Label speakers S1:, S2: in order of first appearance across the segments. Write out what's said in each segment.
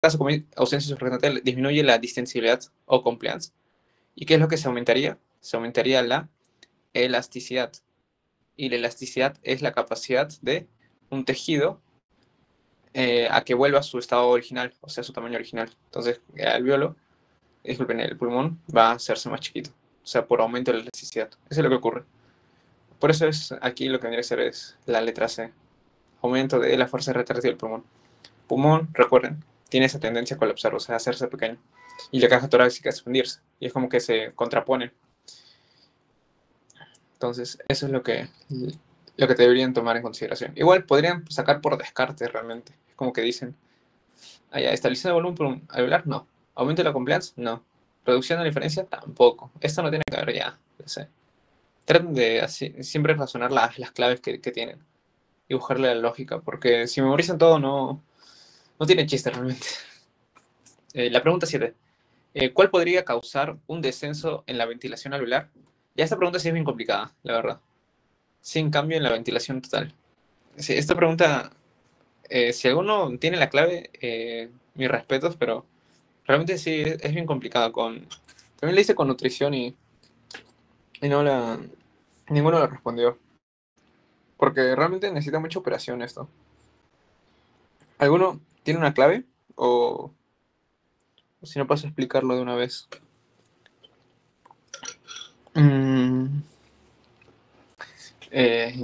S1: caso como ausencia surfactante disminuye la distensibilidad o compliance. ¿Y qué es lo que se aumentaría? Se aumentaría la elasticidad. Y la elasticidad es la capacidad de un tejido a que vuelva a su estado original, o sea, su tamaño original. Entonces, el pulmón va a hacerse más chiquito, o sea, por aumento de la elasticidad. Eso es lo que ocurre. Por eso es aquí lo que vendría a ser es la letra C, aumento de la fuerza retráctil del pulmón. Pulmón, recuerden, tiene esa tendencia a colapsar, o sea, a hacerse pequeño. Y la caja torácica a expandirse. Y es como que se contrapone. Entonces, eso es lo que deberían tomar en consideración. Igual podrían sacar por descarte realmente. Es como que dicen, estabilización de volumen alveolar, no. Aumento de la compliance, no. Reducción de la diferencia, tampoco. Esto no tiene que ver ya, no sé. Traten de siempre razonar las claves que tienen y buscarle la lógica, porque si memorizan todo no tiene chiste realmente. La pregunta 7. ¿Cuál podría causar un descenso en la ventilación alveolar? Ya esta pregunta sí es bien complicada, la verdad. Sin cambio en la ventilación total. Sí, esta pregunta, si alguno tiene la clave, mis respetos, pero realmente sí es bien complicada. También le hice con nutrición y ninguno la respondió. Porque realmente necesita mucha operación esto. ¿Alguno tiene una clave? O si no paso a explicarlo de una vez. Mm,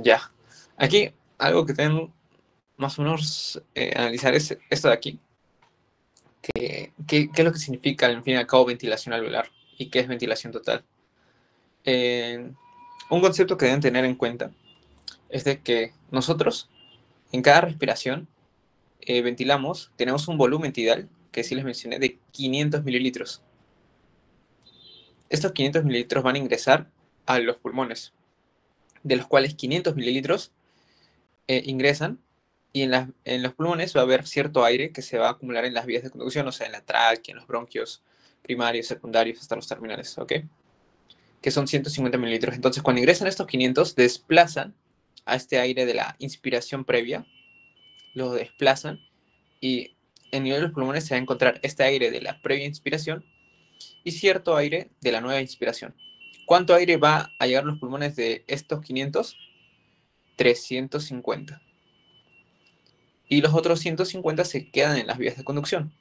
S1: ya. Aquí, algo que tengo más o menos analizar es esto de aquí. ¿Qué es lo que significa, al fin y al cabo, ventilación alveolar? ¿Y qué es ventilación total? Eh, un concepto que deben tener en cuenta es de que nosotros, en cada respiración, ventilamos, tenemos un volumen tidal, que sí les mencioné, de 500 mililitros. Estos 500 mililitros van a ingresar a los pulmones, de los cuales 500 mililitros ingresan y en los pulmones va a haber cierto aire que se va a acumular en las vías de conducción, o sea, en la tráquea, en los bronquios primarios, secundarios, hasta los terminales, ¿ok? Que son 150 mililitros. Entonces, cuando ingresan estos 500, desplazan a este aire de la inspiración previa, lo desplazan y en nivel de los pulmones se va a encontrar este aire de la previa inspiración y cierto aire de la nueva inspiración. ¿Cuánto aire va a llegar a los pulmones de estos 500? 350. Y los otros 150 se quedan en las vías de conducción.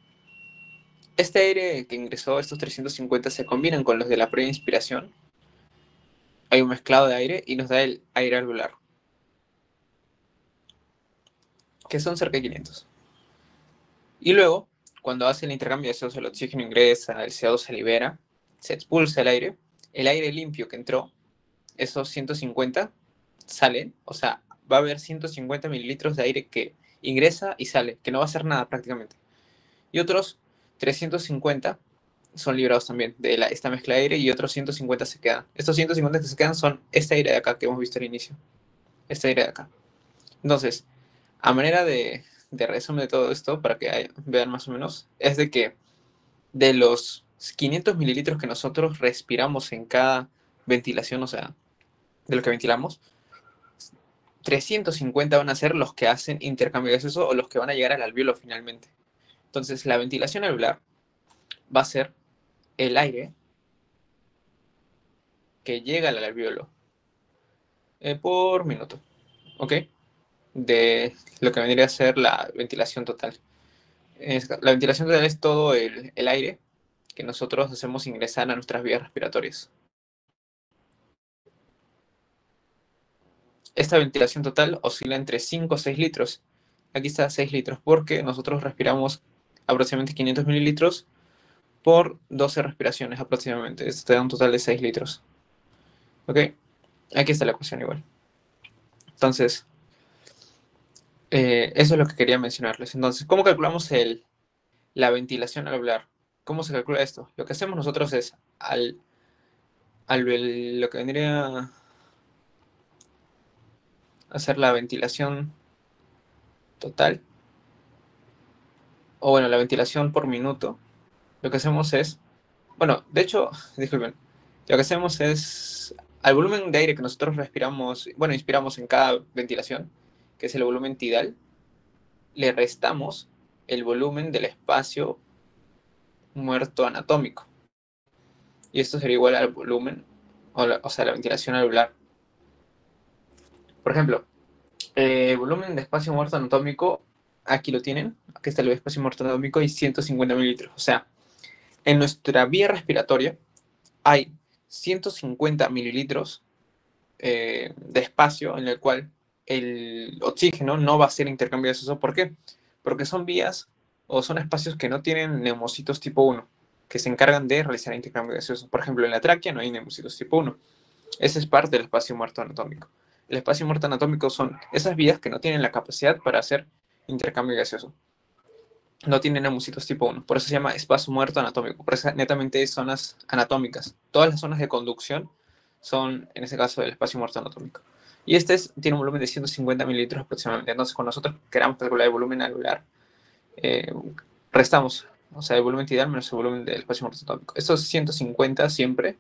S1: Este aire que ingresó, estos 350, se combinan con los de la previa inspiración. Hay un mezclado de aire y nos da el aire alveolar, que son cerca de 500. Y luego, cuando hace el intercambio de CO2, el oxígeno ingresa, el CO2 se libera, se expulsa el aire limpio que entró, esos 150 salen, o sea, va a haber 150 mililitros de aire que ingresa y sale, que no va a hacer nada prácticamente. Y otros 350 son liberados también de esta mezcla de aire y otros 150 se quedan. Estos 150 que se quedan son este aire de acá que hemos visto al inicio. Este aire de acá. Entonces, a manera de resumen de todo esto, para que vean más o menos, es de que de los 500 mililitros que nosotros respiramos en cada ventilación, o sea, de lo que ventilamos, 350 van a ser los que hacen intercambio gaseoso o los que van a llegar al alveolo finalmente. Entonces, la ventilación alveolar va a ser el aire que llega al alveolo por minuto, ¿ok? De lo que vendría a ser la ventilación total. La ventilación total es todo el aire que nosotros hacemos ingresar a nuestras vías respiratorias. Esta ventilación total oscila entre 5 o 6 litros. Aquí está 6 litros porque nosotros respiramos aproximadamente 500 mililitros por 12 respiraciones aproximadamente. Esto te da un total de 6 litros. ¿Ok? Aquí está la ecuación igual. Entonces, eso es lo que quería mencionarles. Entonces, ¿cómo calculamos la ventilación alveolar? ¿Cómo se calcula esto? Lo que hacemos nosotros es lo que vendría a hacer la ventilación total, o bueno, la ventilación por minuto, lo que hacemos es, bueno, de hecho, disculpen, lo que hacemos es al volumen de aire que nosotros respiramos, bueno, inspiramos en cada ventilación, que es el volumen tidal, le restamos el volumen del espacio muerto anatómico. Y esto sería igual al volumen, o sea, la ventilación alveolar. Por ejemplo, volumen de espacio muerto anatómico, aquí lo tienen, aquí está el espacio muerto anatómico y 150 mililitros. O sea, en nuestra vía respiratoria hay 150 mililitros de espacio en el cual el oxígeno no va a hacer intercambio gaseoso. ¿Por qué? Porque son vías o son espacios que no tienen neumocitos tipo 1, que se encargan de realizar intercambio gaseoso. Por ejemplo, en la tráquea no hay neumocitos tipo 1. Ese es parte del espacio muerto anatómico. El espacio muerto anatómico son esas vías que no tienen la capacidad para hacer intercambio gaseoso. No tienen neumocitos tipo 1. Por eso se llama espacio muerto anatómico. Por eso netamente es zonas anatómicas. Todas las zonas de conducción son, en este caso, el espacio muerto anatómico. Y tiene un volumen de 150 mililitros aproximadamente. Entonces, cuando nosotros queramos calcular el volumen alveolar, eh, restamos, o sea, el volumen tidal menos el volumen del espacio muerto anatómico. Esto es 150 siempre.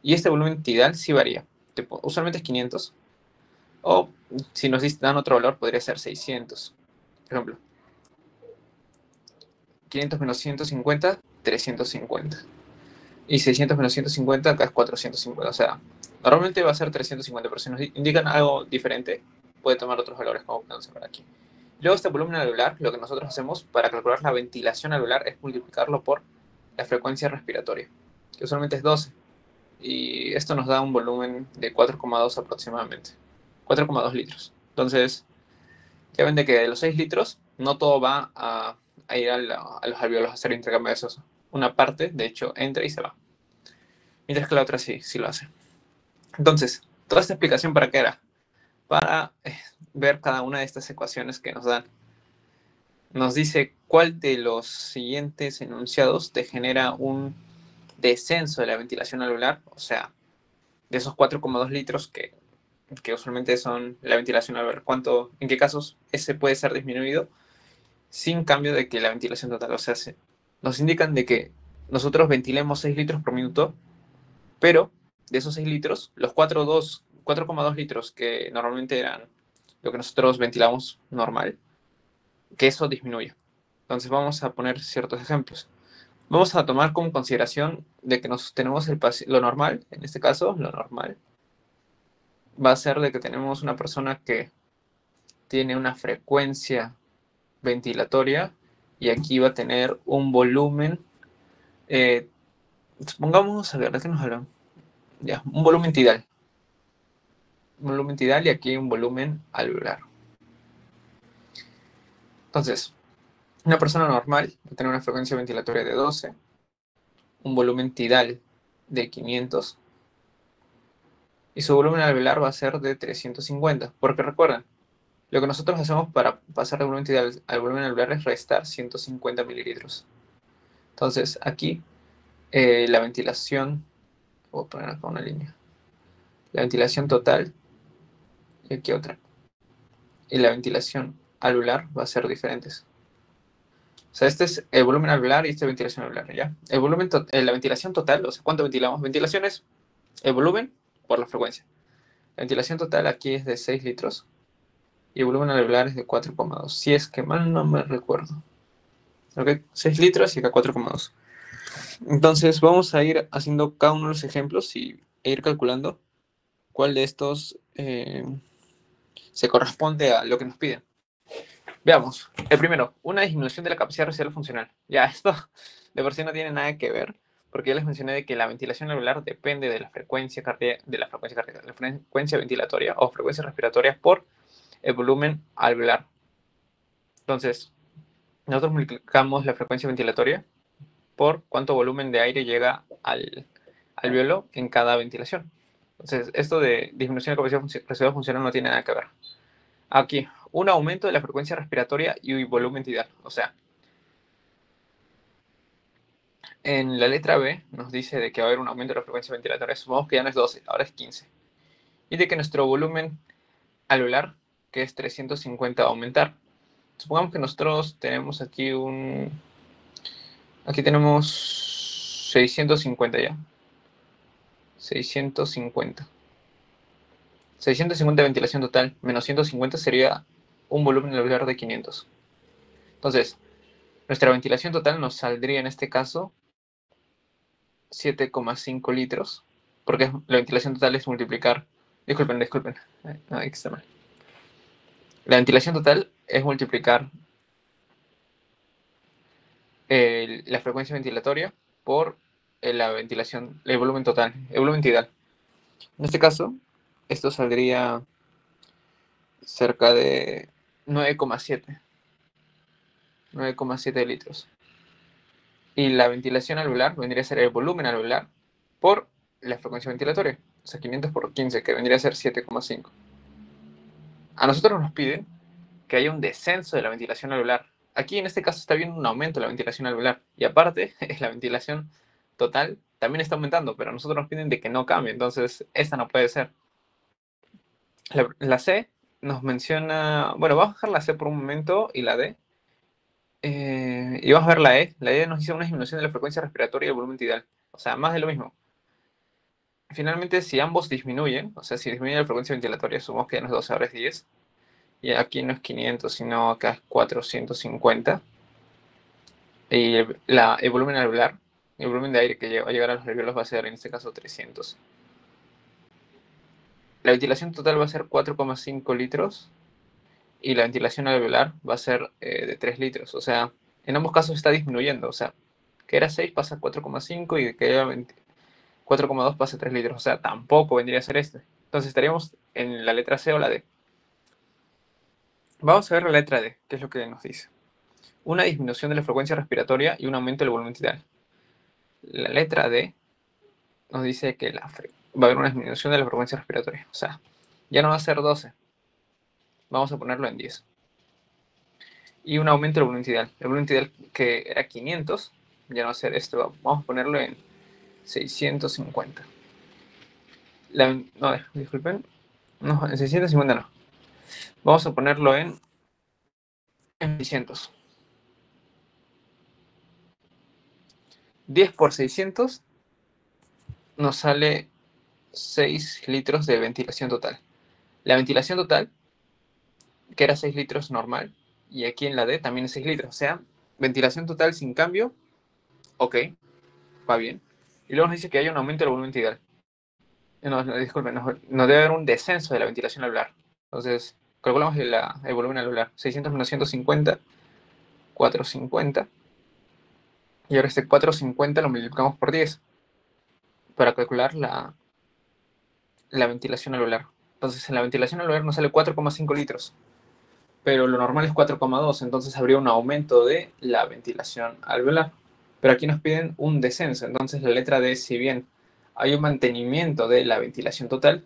S1: Y este volumen tidal sí varía. Usualmente es 500. O si nos dan otro valor, podría ser 600. Por ejemplo, 500 menos 150, 350. Y 600 menos 150, acá es 450. O sea, normalmente va a ser 350, pero si nos indican algo diferente, puede tomar otros valores, como podemos ver aquí. Luego, este volumen alveolar, lo que nosotros hacemos para calcular la ventilación alveolar es multiplicarlo por la frecuencia respiratoria, que usualmente es 12. Y esto nos da un volumen de 4,2 aproximadamente. 4,2 litros. Entonces, ya ven de que de los 6 litros, no todo va a ir a los alveolos a hacer intercambio gaseoso. Una parte, de hecho, entra y se va. Mientras que la otra sí lo hace. Entonces, toda esta explicación para qué era? Para ver cada una de estas ecuaciones que nos dan. Nos dice cuál de los siguientes enunciados te genera un descenso de la ventilación alveolar, o sea, de esos 4,2 litros que usualmente son la ventilación alveolar, en qué casos ese puede ser disminuido sin cambio de que la ventilación total. O sea, nos indican de que nosotros ventilemos 6 litros por minuto, pero de esos 6 litros, los 4,2 litros que normalmente eran lo que nosotros ventilamos normal, que eso disminuya. Entonces vamos a poner ciertos ejemplos. Vamos a tomar como consideración de que tenemos lo normal, en este caso, lo normal va a ser de que tenemos una persona que tiene una frecuencia ventilatoria y aquí va a tener un volumen, supongamos, a ver, ¿de qué nos hablan? Ya, un volumen tidal. Un volumen tidal y aquí un volumen alveolar. Entonces, una persona normal va a tener una frecuencia ventilatoria de 12, un volumen tidal de 500 y su volumen alveolar va a ser de 350. Porque recuerden, lo que nosotros hacemos para pasar del volumen tidal al volumen alveolar es restar 150 mililitros. Entonces, aquí la ventilación, voy a poner acá una línea, la ventilación total y aquí otra. Y la ventilación alveolar va a ser diferentes. O sea, este es el volumen alveolar y esta es ventilación alveolar, ¿ya? La ventilación total, o sea, ¿cuánto ventilamos? Ventilación es el volumen por la frecuencia. La ventilación total aquí es de 6 litros y el volumen alveolar es de 4,2. Si es que mal no me recuerdo. ¿Ok? 6 litros y acá 4,2. Entonces vamos a ir haciendo cada uno de los ejemplos e ir calculando cuál de estos se corresponde a lo que nos piden. Veamos. El primero, una disminución de la capacidad residual funcional. Ya, esto de por sí no tiene nada que ver, porque ya les mencioné de que la ventilación alveolar depende de la frecuencia cardíaca, la frecuencia ventilatoria o frecuencia respiratoria por el volumen alveolar. Entonces, nosotros multiplicamos la frecuencia ventilatoria por cuánto volumen de aire llega al alveolo en cada ventilación. Entonces, esto de disminución de la capacidad residual funcional no tiene nada que ver. Aquí, un aumento de la frecuencia respiratoria y volumen tidal. O sea, en la letra B nos dice de que va a haber un aumento de la frecuencia ventilatoria. Supongamos que ya no es 12, ahora es 15. Y de que nuestro volumen alveolar, que es 350, va a aumentar. Supongamos que nosotros tenemos aquí Aquí tenemos 650 ya. 650. 650 de ventilación total, menos 150 sería un volumen alveolar de 500. Entonces, Nuestra ventilación total nos saldría en este caso 7,5 litros, porque la ventilación total es multiplicar. Disculpen. Ahí está mal. La ventilación total es multiplicar la frecuencia ventilatoria por la ventilación, el volumen total, el volumen tidal. En este caso, esto saldría cerca de 9,7 litros. Y la ventilación alveolar vendría a ser el volumen alveolar por la frecuencia ventilatoria. O sea, 500 por 15, que vendría a ser 7,5. A nosotros nos piden que haya un descenso de la ventilación alveolar. Aquí en este caso está viendo un aumento de la ventilación alveolar. Y aparte, la ventilación total también está aumentando, pero a nosotros nos piden de que no cambie. Entonces, esta no puede ser. La C nos menciona... Bueno, vamos a dejar la C por un momento y la D. Y vamos a ver la E. La E nos dice una disminución de la frecuencia respiratoria y el volumen tidal. O sea, más de lo mismo. Finalmente, si ambos disminuyen, o sea, si disminuye la frecuencia ventilatoria, supongamos que ya no es 12, ahora es 10. Y aquí no es 500, sino acá es 450. Y el volumen alveolar, el volumen de aire que va a llegar a los alveolos va a ser, en este caso, 300. La ventilación total va a ser 4,5 litros y la ventilación alveolar va a ser de 3 litros. O sea, en ambos casos está disminuyendo. O sea, que era 6 pasa a 4,5 y que era 4,2 pasa a 3 litros. O sea, tampoco vendría a ser este. Entonces estaríamos en la letra C o la D. Vamos a ver la letra D, que es lo que nos dice. Una disminución de la frecuencia respiratoria y un aumento del volumen tidal. La letra D nos dice que va a haber una disminución de la frecuencia respiratoria. O sea, ya no va a ser 12. Vamos a ponerlo en 10. Y un aumento del volumen tidal. El volumen tidal que era 500, ya no va a ser esto. Vamos a ponerlo en 650. No, disculpen. No, en 650 no. Vamos a ponerlo en 600. 10 por 600 nos sale 6 litros de ventilación total. La ventilación total, que era 6 litros normal, y aquí en la D también es 6 litros. O sea, ventilación total sin cambio, ok, va bien. Y luego nos dice que hay un aumento del volumen tidal. No, disculpen, nos debe haber un descenso de la ventilación alveolar. Entonces, calculamos el volumen alveolar. 600 menos 150, 450. Y ahora este 450 lo multiplicamos por 10 para calcular la ventilación alveolar. Entonces, en la ventilación alveolar nos sale 4,5 litros, pero lo normal es 4,2, entonces habría un aumento de la ventilación alveolar. Pero aquí nos piden un descenso, entonces la letra D, si bien hay un mantenimiento de la ventilación total,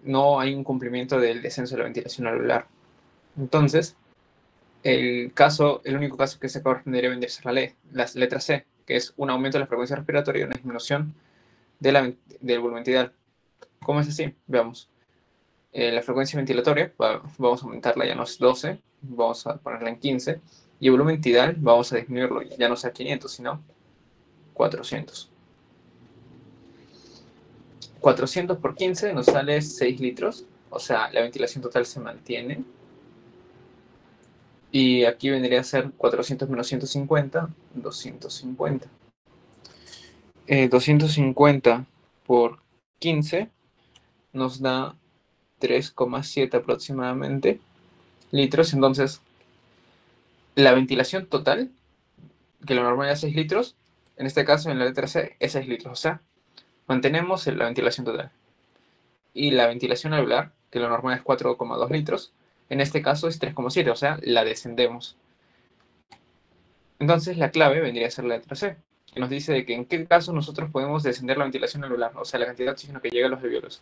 S1: no hay un cumplimiento del descenso de la ventilación alveolar. Entonces, el único caso que se correspondería vendría a ser la letra C, que es un aumento de la frecuencia respiratoria y una disminución del volumen tidal. ¿Cómo es así? Veamos. La frecuencia ventilatoria, vamos a aumentarla, ya no es 12, vamos a ponerla en 15. Y el volumen tidal vamos a disminuirlo, ya no sea 500, sino 400. 400 por 15 nos sale 6 litros, o sea, la ventilación total se mantiene. Y aquí vendría a ser 400 menos 150, 250. 250 por 15 nos da 3,7 aproximadamente litros. Entonces, la ventilación total, que lo normal es 6 litros, en este caso en la letra C es 6 litros. O sea, mantenemos la ventilación total. Y la ventilación alveolar, que lo normal es 4,2 litros, en este caso es 3,7, o sea, la descendemos. Entonces la clave vendría a ser la letra C, que nos dice de que en qué caso nosotros podemos descender la ventilación alveolar, o sea, la cantidad de oxígeno que llega a los alveolos,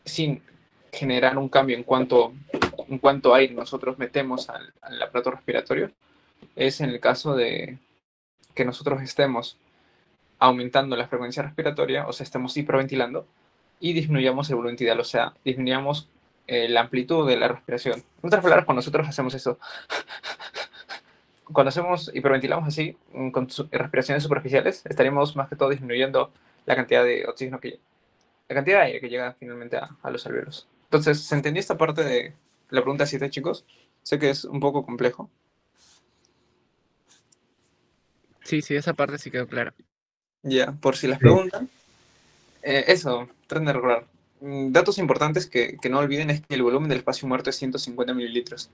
S1: sin generar un cambio en cuanto aire nosotros metemos al aparato respiratorio, es en el caso de que nosotros estemos aumentando la frecuencia respiratoria, o sea, estemos hiperventilando, y disminuyamos el volumen tidal, o sea, disminuyamos la amplitud de la respiración. En otras palabras, cuando nosotros hacemos eso, cuando hiperventilamos así, con respiraciones superficiales, estaríamos más que todo disminuyendo la cantidad de oxígeno la cantidad de aire que llega finalmente a los alveolos. Entonces, ¿se entendió esta parte de la pregunta 7, chicos? Sé que es un poco complejo.
S2: Sí, sí, esa parte sí quedó clara.
S1: Ya, por si las
S3: Sí.
S1: preguntan. Eso, traten de recordar. Datos importantes que no olviden es que el volumen del espacio muerto es 150 mililitros.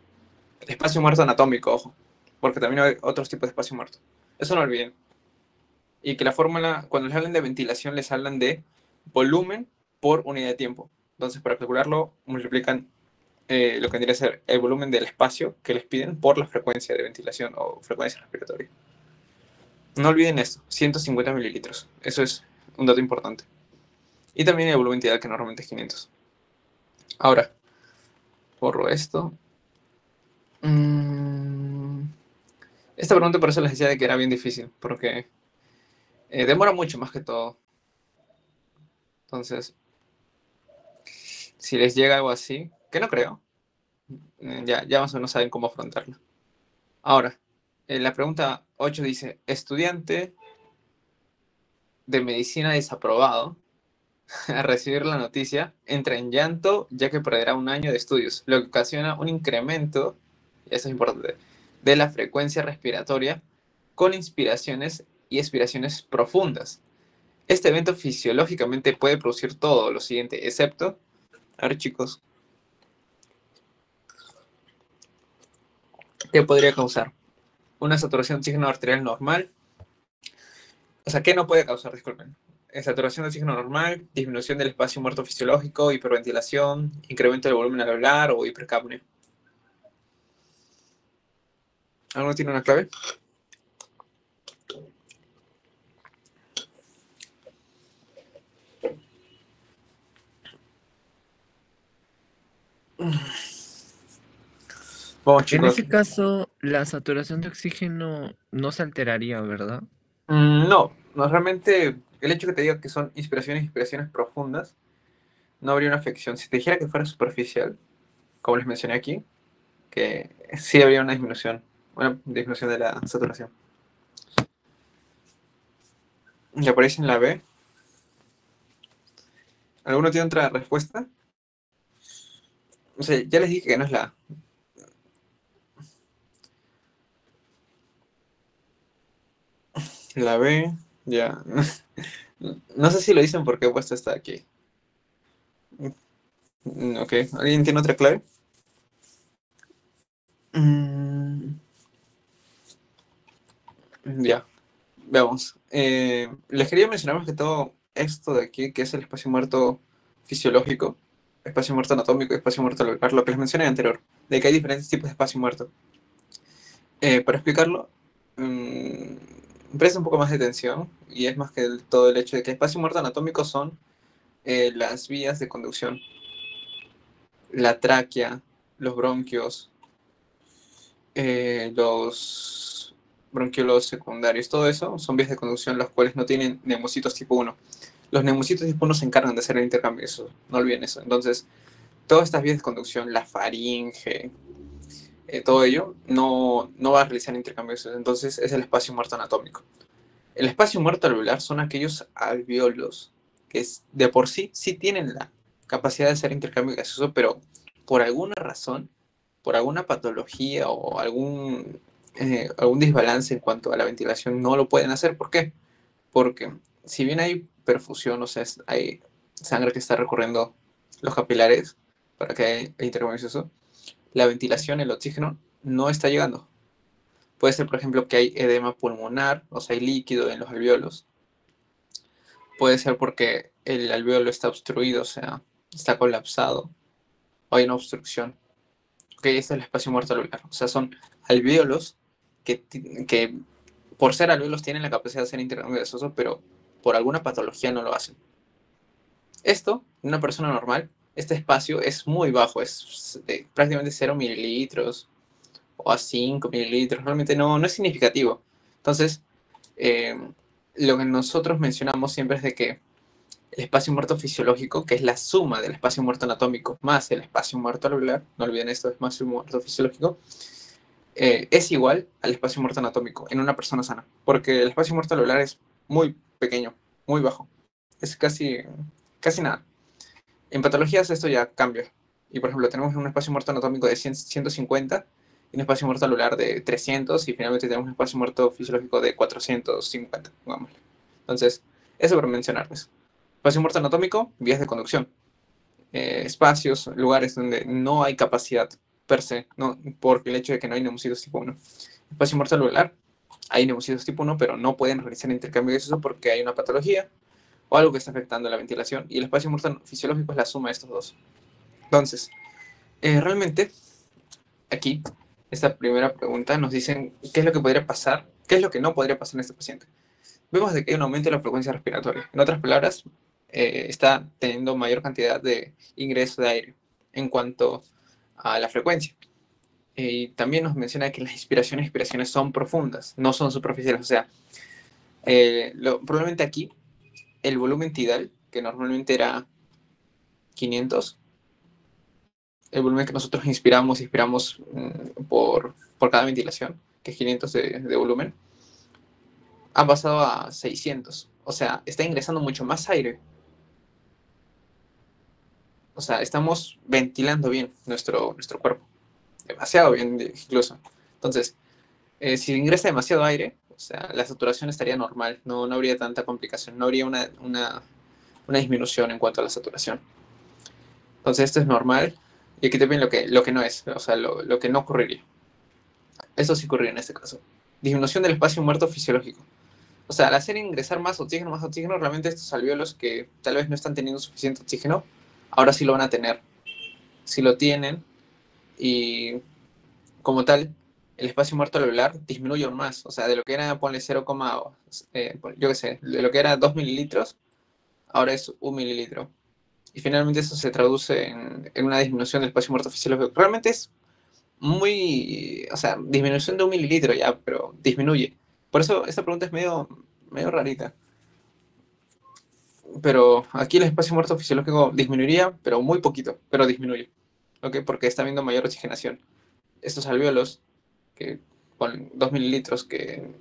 S1: El espacio muerto anatómico, ojo, porque también hay otros tipos de espacio muerto. Eso no olviden. Y que la fórmula, cuando les hablan de ventilación, les hablan de volumen por unidad de tiempo. Entonces, para calcularlo, multiplican lo que tendría que ser el volumen del espacio que les piden por la frecuencia de ventilación o frecuencia respiratoria. No olviden esto, 150 mililitros. Eso es un dato importante. Y también el volumen tidal, que normalmente es 500. Ahora, borro esto. Esta pregunta por eso les decía de que era bien difícil, porque demora mucho más que todo. Entonces, si les llega algo así, que no creo, ya más o menos saben cómo afrontarlo. Ahora, la pregunta 8 dice, estudiante de medicina desaprobado a recibir la noticia entra en llanto ya que perderá un año de estudios, lo que ocasiona un incremento, y eso es importante, de la frecuencia respiratoria con inspiraciones y expiraciones profundas. Este evento fisiológicamente puede producir todo lo siguiente, excepto, a ver chicos, ¿qué podría causar? Una saturación de oxígeno arterial normal, o sea, ¿qué no puede causar? Disculpen. Saturación de oxígeno normal, disminución del espacio muerto fisiológico, hiperventilación, incremento del volumen alveolar o hipercapnia. ¿Alguno tiene una clave? Vamos
S2: En
S1: chicos.
S2: ese caso, la saturación de oxígeno no se alteraría, ¿verdad?
S1: No, no, realmente el hecho que te diga que son inspiraciones y expiraciones profundas, no habría una afección. Si te dijera que fuera superficial, como les mencioné aquí, que sí habría una disminución de la saturación. ¿Le aparece en la B? ¿Alguno tiene otra respuesta? O sea, ya les dije que no es la A. La B, ya. No sé si lo dicen porque he puesto esta aquí. Ok, ¿alguien tiene otra clave? Mm, ya, veamos. Les quería mencionar más que todo esto de aquí, que es el espacio muerto fisiológico, espacio muerto anatómico y espacio muerto alveolar, lo que les mencioné anterior, de que hay diferentes tipos de espacio muerto. Para explicarlo, presta un poco más de atención y es más que todo el hecho de que espacio muerto anatómico son las vías de conducción, la tráquea, los bronquios, los bronquiolos secundarios, todo eso son vías de conducción las cuales no tienen neumocitos tipo 1. Los neumocitos tipo 1 se encargan de hacer el intercambio, eso, no olviden eso. Entonces, todas estas vías de conducción, la faringe, todo ello, no va a realizar intercambios. Entonces, es el espacio muerto anatómico. El espacio muerto alveolar son aquellos alveolos que de por sí sí tienen la capacidad de hacer intercambio gaseoso, pero por alguna razón, por alguna patología o algún desbalance en cuanto a la ventilación, no lo pueden hacer. ¿Por qué? Porque si bien hay perfusión, o sea, hay sangre que está recorriendo los capilares para que haya intercambio gaseoso, la ventilación, el oxígeno, no está llegando. Puede ser, por ejemplo, que hay edema pulmonar, o sea, hay líquido en los alveolos. Puede ser porque el alveolo está obstruido, o sea, está colapsado, o hay una obstrucción. Ok, este es el espacio muerto alveolar. O sea, son alveolos que por ser alveolos tienen la capacidad de hacer intercambio gaseoso, pero por alguna patología no lo hacen. Esto, en una persona normal, este espacio es muy bajo, es de prácticamente 0 mililitros o a 5 mililitros, realmente no es significativo. Entonces, eh, lo que nosotros mencionamos siempre es de que el espacio muerto fisiológico, que es la suma del espacio muerto anatómico más el espacio muerto alveolar, no olviden esto, es espacio muerto fisiológico, es igual al espacio muerto anatómico en una persona sana, porque el espacio muerto alveolar es muy pequeño, muy bajo, es casi nada. En patologías esto ya cambia, y por ejemplo tenemos un espacio muerto anatómico de 150 un espacio muerto alular de 300 y finalmente tenemos un espacio muerto fisiológico de 450, pongámosle. Entonces, eso por mencionarles. Espacio muerto anatómico, vías de conducción. Espacios, lugares donde no hay capacidad per se, no, porque el hecho de que no hay neumocitos tipo 1. Espacio muerto alular, hay neumocitos tipo 1, pero no pueden realizar intercambio gaseoso porque hay una patología o algo que está afectando la ventilación. Y el espacio muerto fisiológico es la suma de estos dos. Entonces, realmente, aquí, esta primera pregunta nos dicen qué es lo que podría pasar, qué es lo que no podría pasar en este paciente. Vemos de que hay un aumento de la frecuencia respiratoria. En otras palabras, está teniendo mayor cantidad de ingreso de aire en cuanto a la frecuencia. Y también nos menciona que las inspiraciones y expiraciones son profundas, no son superficiales. O sea, probablemente aquí el volumen tidal, que normalmente era 500, el volumen que nosotros inspiramos por cada ventilación, que es 500 de volumen, ha pasado a 600. O sea, está ingresando mucho más aire. O sea, estamos ventilando bien nuestro cuerpo. Demasiado bien, incluso. Entonces, si ingresa demasiado aire, o sea, la saturación estaría normal. No habría tanta complicación. No habría una disminución en cuanto a la saturación. Entonces, esto es normal. Y aquí te ven lo que no es. O sea, lo que no ocurriría. Eso sí ocurriría en este caso. Disminución del espacio muerto fisiológico. O sea, al hacer ingresar más oxígeno, realmente estos alvéolos que tal vez no están teniendo suficiente oxígeno, ahora sí lo van a tener. Si lo tienen y como tal, el espacio muerto alveolar disminuye aún más. O sea, de lo que era, ponle 0, yo qué sé, de lo que era 2 mililitros, ahora es 1 mililitro. Y finalmente eso se traduce en una disminución del espacio muerto fisiológico. Realmente es muy, o sea, disminución de 1 mililitro ya, pero disminuye. Por eso esta pregunta es medio rarita. Pero aquí el espacio muerto fisiológico disminuiría, pero muy poquito, pero disminuye. ¿Ok? Porque está habiendo mayor oxigenación. Estos alvéolos, que con 2 mililitros que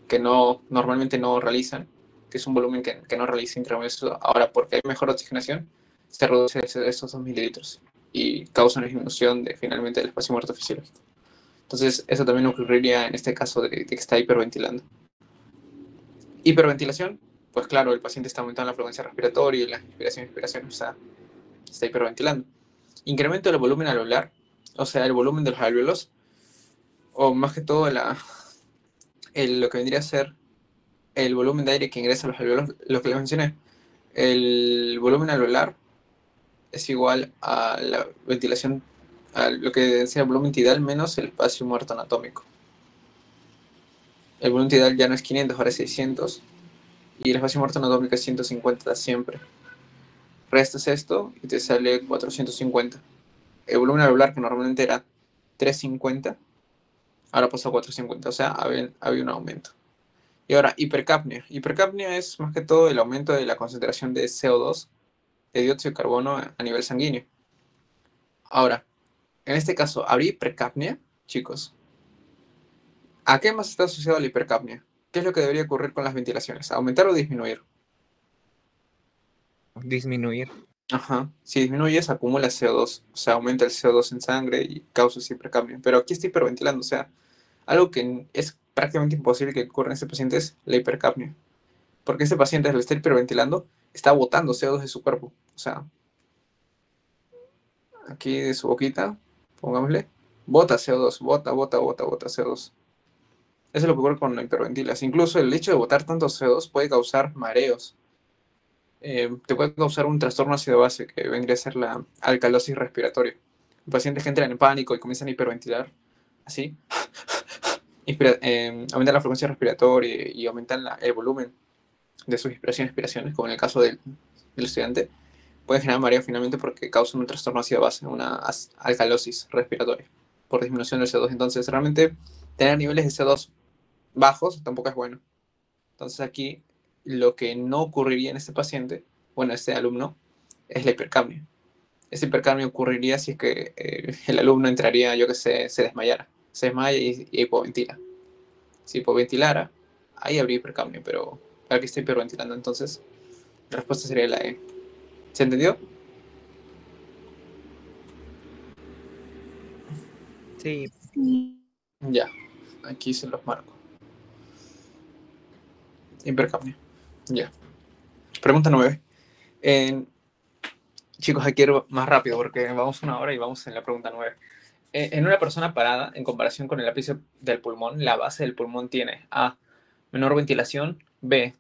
S1: normalmente no realizan, que es un volumen que no realiza intravenöso, ahora porque hay mejor oxigenación, se reduce esos 2 mililitros y causa una disminución finalmente del espacio muerto fisiológico. Entonces, eso también ocurriría en este caso de que está hiperventilando. Hiperventilación, pues claro, el paciente está aumentando la frecuencia respiratoria y la inspiración y expiración, o sea, está hiperventilando. Incremento del volumen alveolar, o sea, el volumen de los alvéolos, o más que todo lo que vendría a ser el volumen de aire que ingresa a los alvéolos, lo que les mencioné. El volumen alveolar es igual a la ventilación, a lo que decía el volumen tidal menos el espacio muerto anatómico. El volumen tidal ya no es 500, ahora es 600. Y el espacio muerto anatómico es 150 siempre. Restas esto y te sale 450. El volumen alveolar, que normalmente era 350, ahora pasó a 450. O sea, había un aumento. Y ahora, hipercapnia. Hipercapnia es más que todo el aumento de la concentración de CO2, de dióxido de carbono a nivel sanguíneo. Ahora, en este caso, ¿habría hipercapnia, chicos? ¿A qué más está asociado la hipercapnia? ¿Qué es lo que debería ocurrir con las ventilaciones? ¿Aumentar o disminuir?
S2: Disminuir.
S1: Ajá. Si disminuyes, acumula CO2. O sea, aumenta el CO2 en sangre y causa hipercapnia. Pero aquí está hiperventilando. O sea, algo que es prácticamente imposible que ocurra en este paciente es la hipercapnia. Porque este paciente, al estar hiperventilando, está botando CO2 de su cuerpo. O sea, aquí de su boquita, pongámosle, bota CO2, bota CO2. Eso es lo que ocurre con la hiperventilas. Incluso el hecho de botar tanto CO2 puede causar mareos. Te puede causar un trastorno ácido base que vendría a ser la alcalosis respiratoria. Pacientes que entran en pánico y comienzan a hiperventilar, así, aumentan la frecuencia respiratoria y aumentan el volumen de sus inspiraciones y expiraciones, como en el caso del estudiante, pueden generar mareo finalmente porque causan un trastorno ácido base, una alcalosis respiratoria por disminución del CO2. Entonces, realmente tener niveles de CO2 bajos tampoco es bueno. Entonces, aquí lo que no ocurriría en este paciente, bueno, este alumno, es la hipercapnia. Esa hipercapnia ocurriría si es que el alumno entraría, yo que sé, se desmayara. Se desmaya y hipoventila. Si hipoventilara, ahí habría hipercapnia, pero para que esté hiperventilando, entonces la respuesta sería la E. ¿Se entendió?
S2: Sí.
S1: Ya, aquí se los marco. Hipercapnia. Ya. Pregunta 9. Chicos, aquí quiero más rápido porque vamos 1 hora y vamos en la pregunta 9. En una persona parada, en comparación con el ápice del pulmón, la base del pulmón tiene A, menor ventilación, B,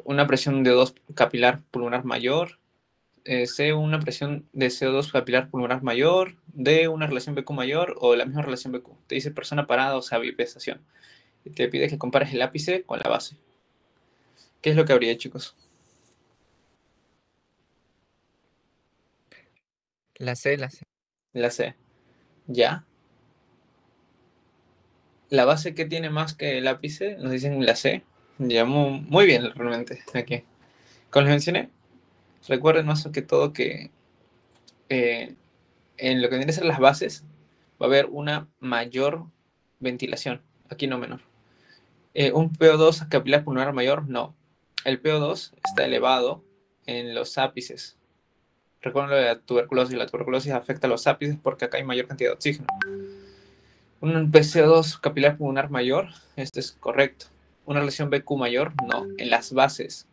S1: una presión de O2 capilar pulmonar mayor, C, una presión de CO2 capilar pulmonar mayor, D, una relación BQ mayor o la misma relación BQ. Te dice persona parada, o sea, bipedestación. Y te pide que compares el ápice con la base. ¿Qué es lo que habría, chicos?
S2: La C, la C.
S1: La C. ¿Ya? La base que tiene más que el ápice, nos dicen la C. Ya, muy bien, realmente, aquí. Como les mencioné, recuerden más que todo que eh, en lo que vienen a ser las bases va a haber una mayor ventilación, aquí no menor. Un PO2 capilar pulmonar mayor, no. El PO2 está elevado en los ápices. Recuerden lo de la tuberculosis afecta a los ápices porque acá hay mayor cantidad de oxígeno. Un PCO2 capilar pulmonar mayor, esto es correcto. Una relación BQ mayor, no. En las bases,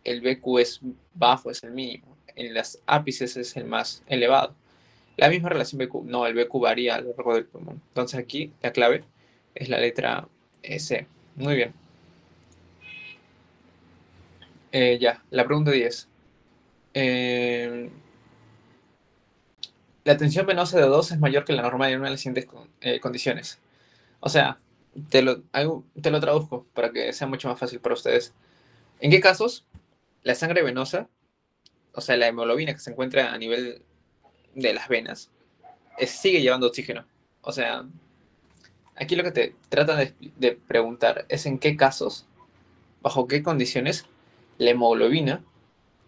S1: el BQ es bajo, es el mínimo. En las ápices es el más elevado. La misma relación BQ, no, el BQ varía a lo largo del pulmón. Entonces aquí la clave es la letra C. Muy bien. Ya, la pregunta 10. La tensión venosa de O2 es mayor que la normal en una de las siguientes condiciones. O sea, te lo traduzco para que sea mucho más fácil para ustedes. ¿En qué casos la sangre venosa, o sea, la hemoglobina que se encuentra a nivel de las venas, sigue llevando oxígeno? O sea, aquí lo que te tratan de preguntar es en qué casos, bajo qué condiciones, la hemoglobina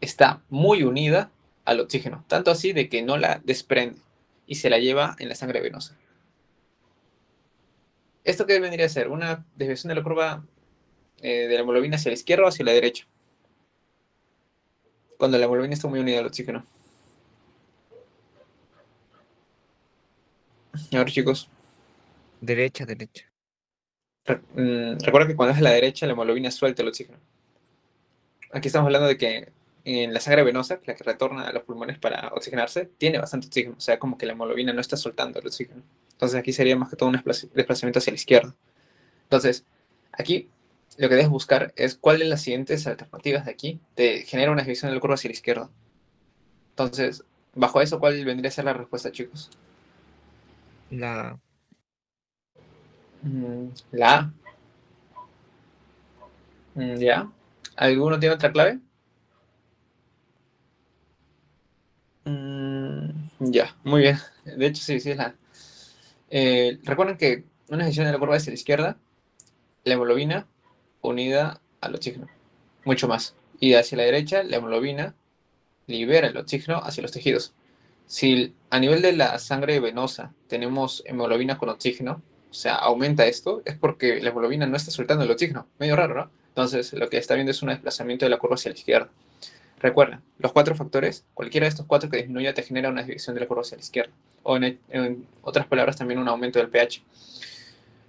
S1: está muy unida al oxígeno, tanto así de que no la desprende y se la lleva en la sangre venosa. ¿Esto qué vendría a ser? Una desviación de la curva de la hemoglobina hacia la izquierda o hacia la derecha, cuando la hemoglobina está muy unida al oxígeno. A ver, chicos,
S2: Derecha, derecha.
S1: recuerda que cuando es a la derecha, la hemoglobina suelta el oxígeno. Aquí estamos hablando de que en la sangre venosa, la que retorna a los pulmones para oxigenarse, tiene bastante oxígeno. O sea, como que la hemoglobina no está soltando el oxígeno. Entonces aquí sería más que todo un desplazamiento hacia la izquierda. Entonces, aquí lo que debes buscar es cuál de las siguientes alternativas de aquí te genera una desviación de la curva hacia la izquierda. Entonces, bajo eso, ¿cuál vendría a ser la respuesta, chicos?
S2: La
S1: La A. ¿Ya? ¿Alguno tiene otra clave? Ya, muy bien. De hecho, sí, sí es la A. Recuerden que una desviación de la curva hacia la izquierda, la hemoglobina unida al oxígeno, mucho más. Y hacia la derecha, la hemoglobina libera el oxígeno hacia los tejidos. Si a nivel de la sangre venosa tenemos hemoglobina con oxígeno, o sea, aumenta esto, es porque la hemoglobina no está soltando el oxígeno. Medio raro, ¿no? Entonces, lo que está viendo es un desplazamiento de la curva hacia la izquierda. Recuerda, los 4 factores, cualquiera de estos 4 que disminuya te genera una desviación de la curva hacia la izquierda. O en otras palabras, también un aumento del pH.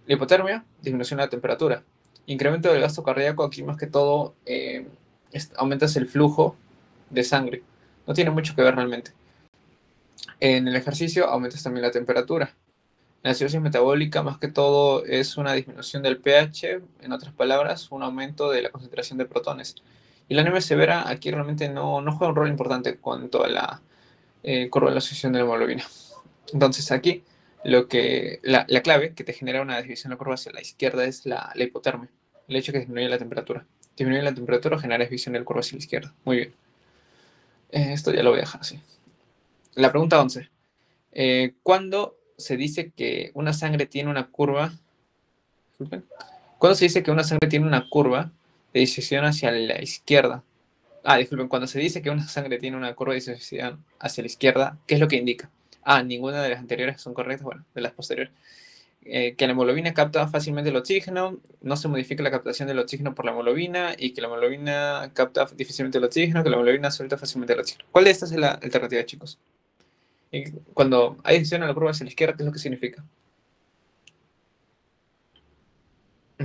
S1: La hipotermia, disminución de la temperatura. Incremento del gasto cardíaco, aquí más que todo aumentas el flujo de sangre. No tiene mucho que ver realmente. En el ejercicio aumentas también la temperatura. La acidosis metabólica, más que todo, es una disminución del pH, en otras palabras, un aumento de la concentración de protones. Y la anemia severa aquí realmente no juega un rol importante en cuanto a la curva de la asociación de la hemoglobina. Entonces aquí la clave que te genera una desviación de la curva hacia la izquierda es la hipotermia, el hecho que disminuye la temperatura. Disminuye la temperatura genera desviación de la curva hacia la izquierda. Muy bien. Esto ya lo voy a dejar así. La pregunta 11. ¿Cuándo se dice que una sangre tiene una curva? Disculpen. ¿Cuándo se dice que una sangre tiene una curva de disección hacia la izquierda? Disculpen, cuando se dice que una sangre tiene una curva de disección hacia la izquierda, ¿qué es lo que indica? Ninguna de las anteriores son correctas, bueno, de las posteriores. Que la hemoglobina capta fácilmente el oxígeno, no se modifica la captación del oxígeno por la hemoglobina y que la hemoglobina capta difícilmente el oxígeno, que la hemoglobina suelta fácilmente el oxígeno. ¿Cuál de estas es la alternativa, chicos? Y cuando hay disección a la curva hacia la izquierda, ¿qué es lo que significa?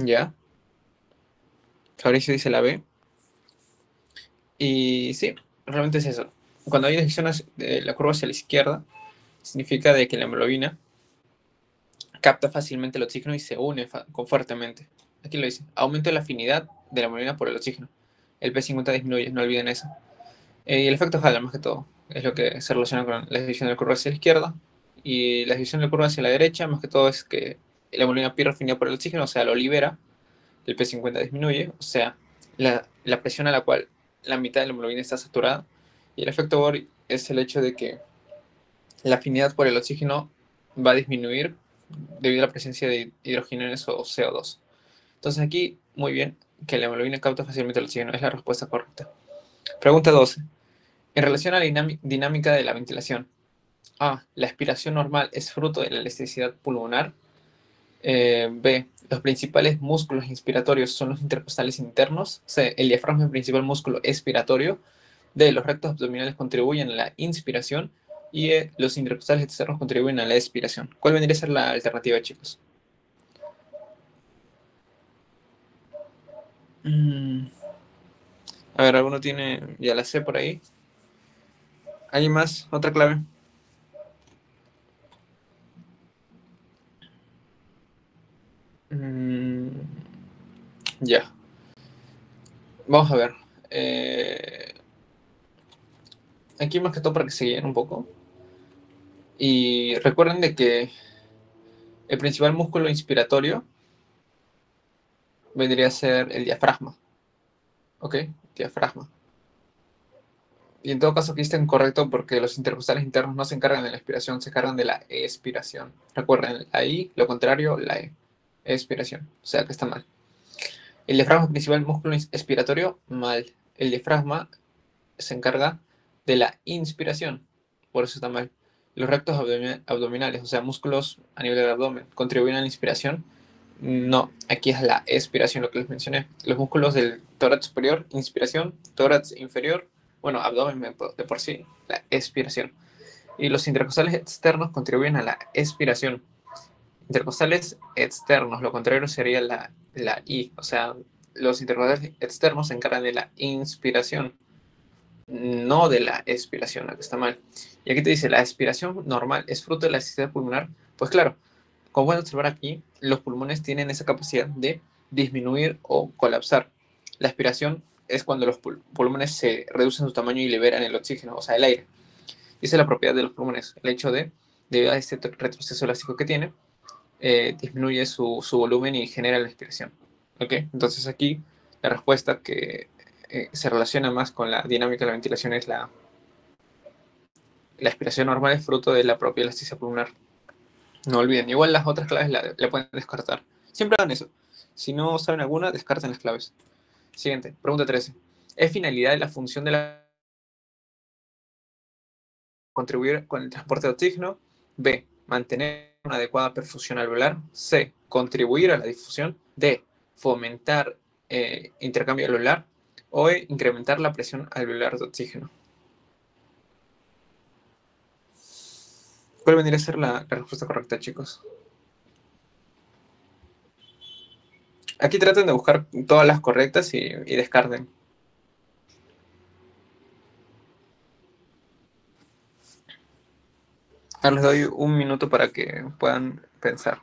S1: Ya. Fabricio dice la B. Y sí, realmente es eso. Cuando hay decisiones de la curva hacia la izquierda, significa de que la hemoglobina capta fácilmente el oxígeno y se une fuertemente. Aquí lo dice. Aumento de la afinidad de la hemoglobina por el oxígeno. El P50 disminuye, no olviden eso. Y el efecto Halla, más que todo, es lo que se relaciona con la división de la curva hacia la izquierda. Y la división de la curva hacia la derecha, más que todo, es que la hemoglobina pierde afinidad por el oxígeno, o sea, lo libera. El P50 disminuye, o sea, la presión a la cual la mitad de la hemoglobina está saturada. Y el efecto Bohr es el hecho de que la afinidad por el oxígeno va a disminuir debido a la presencia de hidrogenes o CO2. Entonces aquí, muy bien, que la hemoglobina capta fácilmente el oxígeno, es la respuesta correcta. Pregunta 12. En relación a la dinámica de la ventilación. A. La aspiración normal es fruto de la elasticidad pulmonar. B. Los principales músculos inspiratorios son los intercostales internos. C. El diafragma es el principal músculo expiratorio. D. Los rectos abdominales contribuyen a la inspiración. Y E. Los intercostales externos contribuyen a la expiración. ¿Cuál vendría a ser la alternativa, chicos? A ver, ¿alguno tiene ya la C por ahí? ¿Alguien más? ¿Otra clave? Ya. Vamos a ver. Aquí más que todo para que se guíen un poco. Y recuerden de que el principal músculo inspiratorio vendría a ser el diafragma. ¿Ok? Diafragma. Y en todo caso aquí está incorrecto porque los intercostales internos no se encargan de la expiración, se encargan de la expiración. Recuerden, la I, lo contrario, la E. Expiración. O sea que está mal. El diafragma es el principal músculo expiratorio, mal. El diafragma se encarga de la inspiración, por eso está mal. Los rectos abdominales, o sea, músculos a nivel del abdomen, contribuyen a la inspiración. No, aquí es la expiración lo que les mencioné. Los músculos del tórax superior, inspiración, tórax inferior, bueno, abdomen de por sí, la expiración. Y los intercostales externos contribuyen a la expiración. Intercostales externos, lo contrario sería la I, o sea, los intercostales externos se encargan de la inspiración, no de la expiración, la que está mal. Y aquí te dice, la expiración normal es fruto de la elasticidad pulmonar. Pues claro, como pueden observar aquí, los pulmones tienen esa capacidad de disminuir o colapsar. La expiración es cuando los pulmones se reducen su tamaño y liberan el oxígeno, o sea, el aire. Y esa es la propiedad de los pulmones, el hecho de, debido a este retroceso elástico que tiene, disminuye su volumen y genera la expiración. ¿Ok? Entonces aquí la respuesta que se relaciona más con la dinámica de la ventilación es la expiración normal es fruto de la propia elasticidad pulmonar. No olviden, igual las otras claves la pueden descartar. Siempre hagan eso. Si no saben alguna, descarten las claves. Siguiente, pregunta 13. ¿Es finalidad de la función de la contribuir con el transporte de oxígeno? B. Mantener una adecuada perfusión alveolar. C. Contribuir a la difusión. D. Fomentar intercambio alveolar. O E. Incrementar la presión alveolar de oxígeno. ¿Cuál vendría a ser la respuesta correcta, chicos? Aquí traten de buscar todas las correctas y descarten. Ahora les doy un minuto para que puedan pensar.